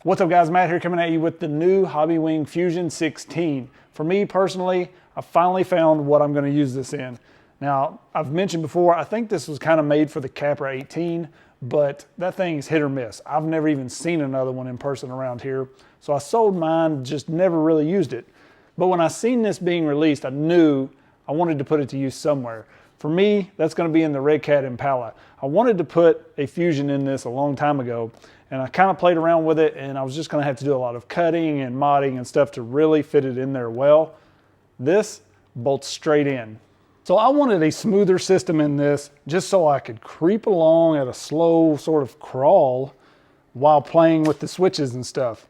What's up guys, Matt here coming at you with the new Hobbywing Fusion 16. For me personally, I finally found what I'm going to use this in. Now, I've mentioned before, I think this was kind of made for the Capra 18, but that thing's hit or miss. I've never even seen another one in person around here. So I sold mine, just never really used it. But when I seen this being released, I knew I wanted to put it to use somewhere. For me, that's going to be in the Redcat Impala. I wanted to put a Fusion in this a long time ago, and I kind of played around with it, and I was just going to have to do a lot of cutting and modding and stuff to really fit it in there well. This bolts straight in. So I wanted a smoother system in this just so I could creep along at a slow sort of crawl while playing with the switches and stuff.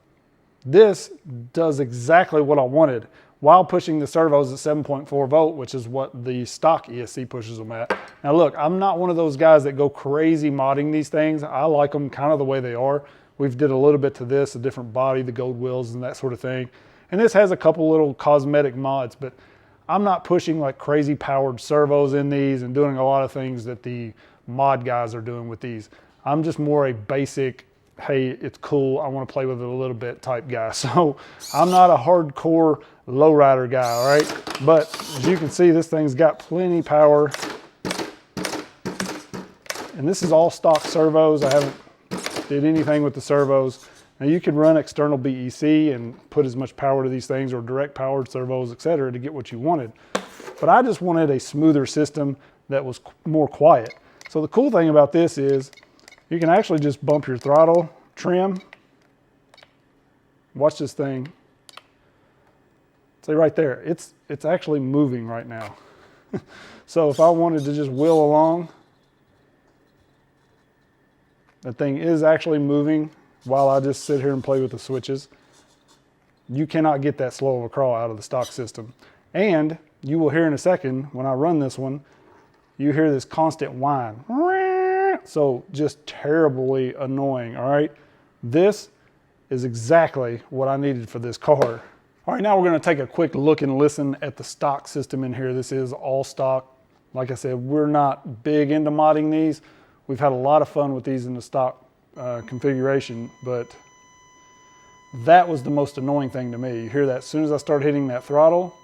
This does exactly what I wanted while pushing the servos at 7.4 volt, which is what the stock ESC pushes them at. Now look, I'm not one of those guys that go crazy modding these things. I like them kind of the way they are. We've did a little bit to this, a different body, the gold wheels and that sort of thing. And this has a couple little cosmetic mods, but I'm not pushing like crazy powered servos in these and doing a lot of things that the mod guys are doing with these. I'm just more a basic, hey, it's cool, I want to play with it a little bit type guy. So I'm not a hardcore lowrider guy, all right? But as you can see, this thing's got plenty power. And this is all stock servos. I haven't did anything with the servos. Now you could run external BEC and put as much power to these things or direct powered servos, etc., to get what you wanted. But I just wanted a smoother system that was more quiet. So the cool thing about this is you can actually just bump your throttle, trim. Watch this thing. See right there, it's actually moving right now. So if I wanted to just wheel along, that thing is actually moving while I just sit here and play with the switches. You cannot get that slow of a crawl out of the stock system. And you will hear in a second, when I run this one, you hear this constant whine. So just terribly annoying, all right? This is exactly what I needed for this car. All right, now we're gonna take a quick look and listen at the stock system in here. This is all stock. Like I said, we're not big into modding these. We've had a lot of fun with these in the stock configuration, but that was the most annoying thing to me. You hear that as soon as I start hitting that throttle,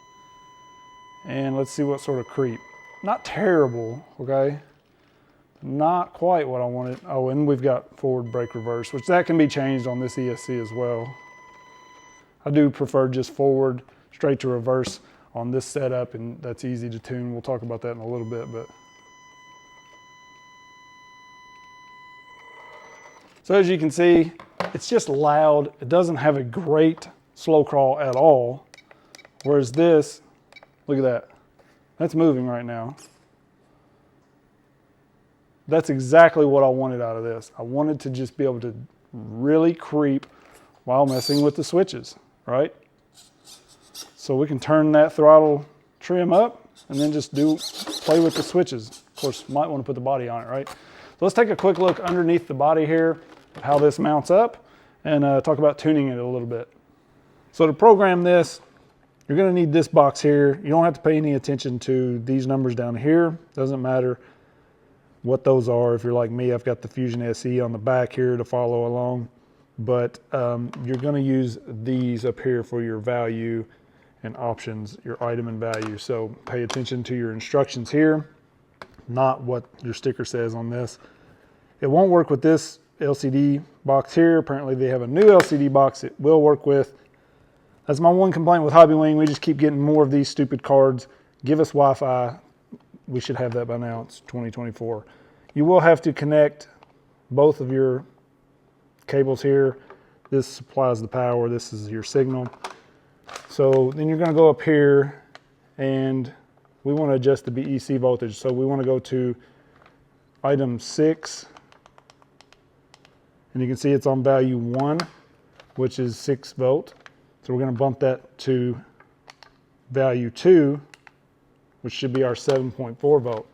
and let's see what sort of creep. Not terrible, okay? Not quite what I wanted. Oh, and we've got forward brake reverse, which that can be changed on this ESC as well. I do prefer just forward, straight to reverse on this setup, and that's easy to tune. We'll talk about that in a little bit, but. So as you can see, it's just loud. It doesn't have a great slow crawl at all. Whereas this, look at that. That's moving right now. That's exactly what I wanted out of this. I wanted to just be able to really creep while messing with the switches, right? So we can turn that throttle trim up and then just play with the switches. Of course, might want to put the body on it, right? So let's take a quick look underneath the body here, how this mounts up, and talk about tuning it a little bit. So to program this, you're going to need this box here. You don't have to pay any attention to these numbers down here. Doesn't matter what those are. If you're like me, I've got the Fusion SE on the back here to follow along. But you're going to use these up here for your value and options, your item and value. So pay attention to your instructions here, not what your sticker says on this. It won't work with this LCD box here. Apparently they have a new LCD box it will work with. That's my one complaint with Hobbywing. We just keep getting more of these stupid cards. Give us Wi-Fi. We should have that by now. It's 2024. You will have to connect both of your cables here. This supplies the power. This is your signal. So then you're going to go up here and we want to adjust the BEC voltage. So we want to go to item 6. And you can see it's on value 1, which is 6 volt. So we're going to bump that to value 2, which should be our 7.4 volt.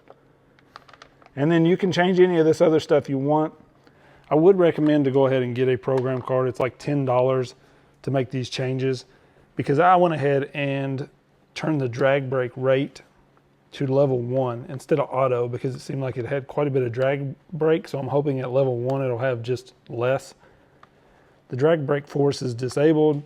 And then you can change any of this other stuff you want. I would recommend to go ahead and get a program card. It's like $10 to make these changes, because I went ahead and turned the drag brake rate to level 1 instead of auto, because it seemed like it had quite a bit of drag brake. So I'm hoping at level 1 it'll have just less. The drag brake force is disabled.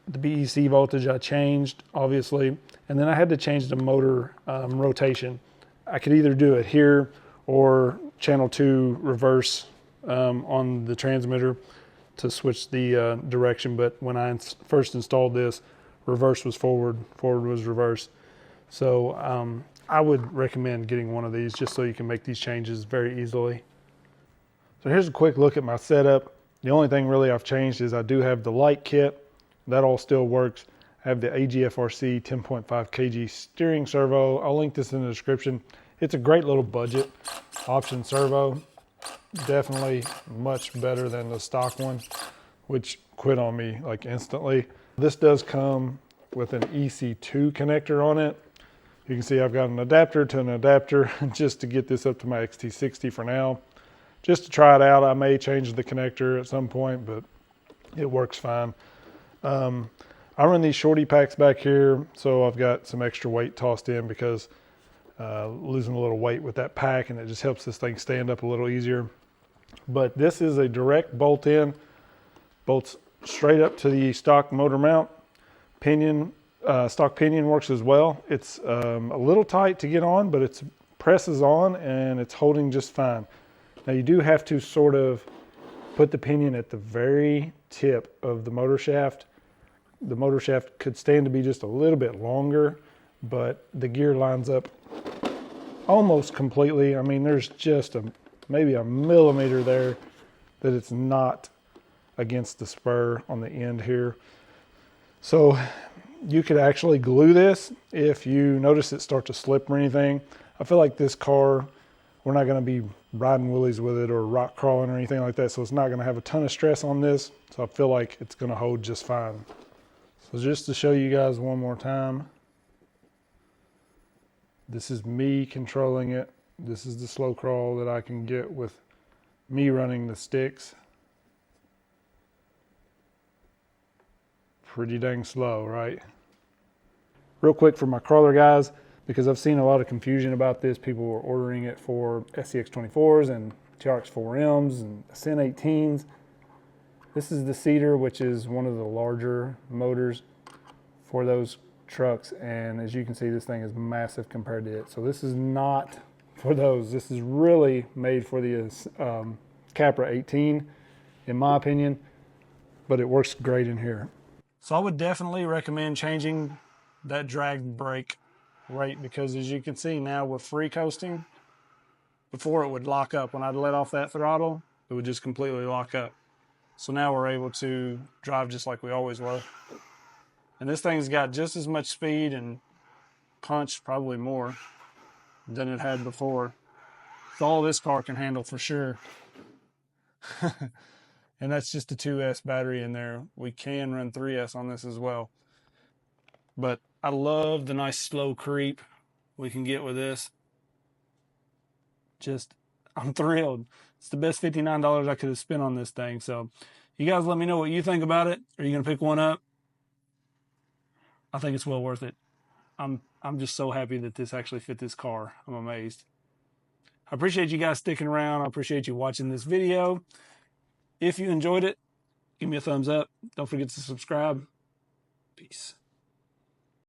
The BEC voltage I changed, obviously, and then I had to change the motor rotation. I could either do it here or channel 2 reverse on the transmitter to switch the direction, but when I first installed this, reverse was forward, forward was reverse. So I would recommend getting one of these just so you can make these changes very easily. So here's a quick look at my setup. The only thing really I've changed is I do have the light kit. That all still works. I have the Agfrc 10.5 kg steering servo. I'll link this in the description. It's a great little budget option servo. Definitely much better than the stock one, which quit on me like instantly. This does come with an EC2 connector on it. You can see I've got an adapter to an adapter just to get this up to my XT60 for now. Just to try it out, I may change the connector at some point, but it works fine. I run these shorty packs back here, so I've got some extra weight tossed in because losing a little weight with that pack, and it just helps this thing stand up a little easier. But this is a direct bolt in, bolts straight up to the stock motor mount. Pinion, stock pinion works as well. It's a little tight to get on, but it presses on and it's holding just fine. Now you do have to sort of put the pinion at the very tip of the motor shaft. The motor shaft could stand to be just a little bit longer, but the gear lines up almost completely. I mean, there's just maybe a millimeter there that it's not against the spur on the end here. So you could actually glue this if you notice it start to slip or anything. I feel like this car, we're not going to be riding wheelies with it or rock crawling or anything like that, so it's not going to have a ton of stress on this. So I feel like it's going to hold just fine. So just to show you guys one more time, this is me controlling it. This is the slow crawl that I can get with me running the sticks. Pretty dang slow, right? Real quick for my crawler guys, because I've seen a lot of confusion about this. People were ordering it for SCX24s and TRX4Ms and Ascent 18s. This is the Cedar, which is one of the larger motors for those trucks. And as you can see, this thing is massive compared to it. So this is not for those. This is really made for the Capra 18, in my opinion, but it works great in here. So I would definitely recommend changing that drag brake rate, because as you can see now with free coasting, before it would lock up. When I'd let off that throttle, it would just completely lock up. So now we're able to drive just like we always were. And this thing's got just as much speed and punch, probably more, than it had before. So all this car can handle for sure. And that's just a 2S battery in there. We can run 3S on this as well. But I love the nice slow creep we can get with this. I'm thrilled. It's the best $59 I could have spent on this thing. So you guys let me know what you think about it. Are you going to pick one up? I think it's well worth it. I'm just so happy that this actually fit this car. I'm amazed. I appreciate you guys sticking around. I appreciate you watching this video. If you enjoyed it, give me a thumbs up. Don't forget to subscribe. Peace.